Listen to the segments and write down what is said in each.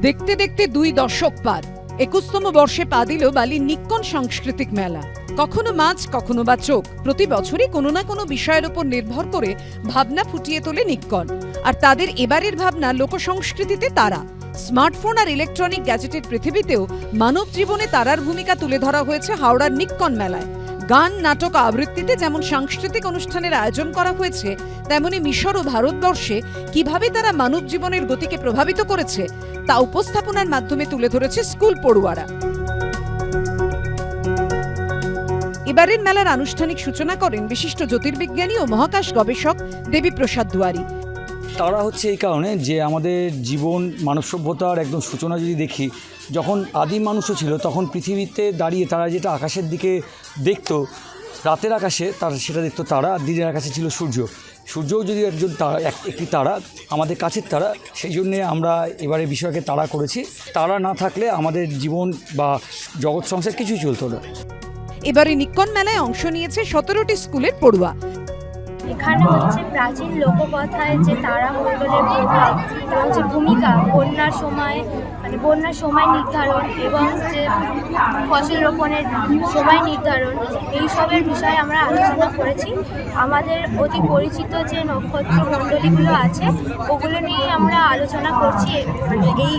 দেখতে দেখতে 2 দশক পার, 21তম বর্ষে পা দিল বালির নিক্কন সাংস্কৃতিক মেলা। কখনো মাছ, কখনো বা চোখ, প্রতি বছরই কোনো না কোনো বিষয়ের উপর নির্ভর করে ভাবনা ফুটিয়ে তোলে নিক্কন। আর তাদের এবারের ভাবনা লোকসংস্কৃতিতে তারা। স্মার্টফোন আর ইলেকট্রনিক গ্যাজেটের পৃথিবীতেও মানব জীবনে তারার ভূমিকা তুলে ধরা হয়েছে হাওড়ার নিক্কন মেলায়। গান, নাটক, আবৃত্তিতে যেমন সাংস্কৃতিক অনুষ্ঠানের আয়োজন করা হয়েছে, তেমনি মিশর ও ভারতবর্ষে কিভাবে তারা মানব জীবনের গতিকে প্রভাবিত করেছে তা উপস্থাপনার মাধ্যমে তুলে ধরেছে স্কুল পড়ুয়ারা। এবারের মেলার আনুষ্ঠানিক সূচনা করেন বিশিষ্ট জ্যোতির্বিজ্ঞানী ও মহাকাশ গবেষক দেবীপ্রসাদ দুয়ারী। তারা হচ্ছে এই কারণে যে আমাদের জীবন, মানব সভ্যতার একদম সূচনা যদি দেখি, যখন আদিম মানুষও ছিল তখন পৃথিবীতে দাঁড়িয়ে তারা যেটা আকাশের দিকে দেখতো, রাতের আকাশে তারা সেটা দেখতো তারা, আর দিনের আকাশে ছিল সূর্য। সূর্যও যদি একজন তারা, একটি তারা, আমাদের কাছের তারা, সেই জন্যে আমরা এবারে বিষয়কে তারা করেছি। তারা না থাকলে আমাদের জীবন বা জগৎ সংসার কিছুই চলতো না। এবারে নিক্কন মেলায় অংশ নিয়েছে 17টি স্কুলের পড়ুয়া। এখানে হচ্ছে প্রাচীন লোককথায় যে তারামণ্ডলের প্রভাব এবং যে ভূমিকা বন্যার সময় নির্ধারণ এবং যে ফসল রোপণের সময় নির্ধারণ, এইসবের বিষয়ে আমরা আলোচনা করেছি। আমাদের অতি পরিচিত যে নক্ষত্র মণ্ডলীগুলো আছে ওগুলো নিয়ে আমরা আলোচনা করছি, এই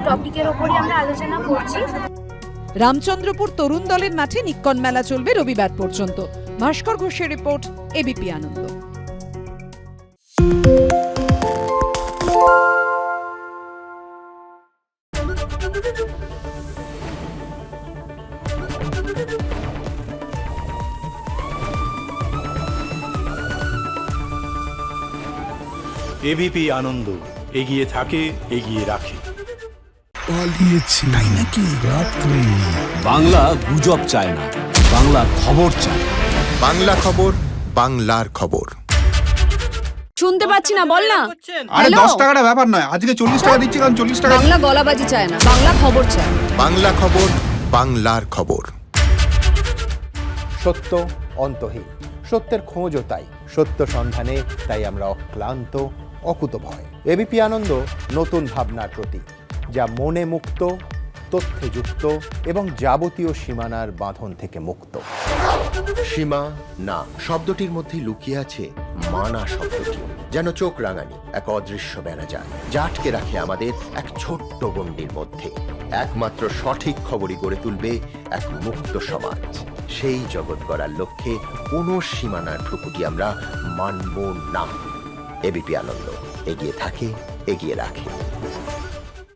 টপিকের ওপরই আমরা আলোচনা করছি। রামচন্দ্রপুর তরুণ দলের মাঠে নিক্কন মেলা চলবে রবিবার পর্যন্ত। ভাস্কর ঘোষের রিপোর্ট, এবিপি আনন্দ। এবিপি আনন্দ, এগিয়ে থাকে, এগিয়ে রাখে। পালিয়েছে তাই নাকি? রাত্রে বাংলা গুজব চায় না, বাংলা খবর চায়। বাংলা খবর, বাংলার খবর। শুনতে পাচ্ছি না, বল না। আরে 10 টাকাটা ব্যাপার নয়, আজকে 40 টাকা দিচ্ছি, কারণ 40 টাকা। বাংলা গলাবাজি চায় না, বাংলা খবর চায়। বাংলা খবর, বাংলার খবর। সত্য অন্তহীন, সত্যের খোঁজও তাই, সত্য সন্ধানে তাই আমরা অক্লান্ত, অকুতভয়। এবিপি আনন্দ নতুন ভাবনার প্রতীক, যা মনে মুক্ত, তথ্যে যুক্ত এবং যাবতীয় সীমানার বাঁধন থেকে মুক্ত। সীমা না শব্দটির মধ্যে লুকিয়ে আছে মানা শব্দটি, যেন চোখ রাঙানি এক অদৃশ্য বেড়াজাল, যা আটকে রাখে আমাদের এক ছোট্ট গণ্ডির মধ্যে। একমাত্র সঠিক খবরই গড়ে তুলবে এক মুক্ত সমাজ। সেই জগৎ গড়ার লক্ষ্যে কোনো সীমানার ঠুকুটি আমরা মানব না। এবিপি আনন্দ, এগিয়ে থাকে, এগিয়ে রাখে।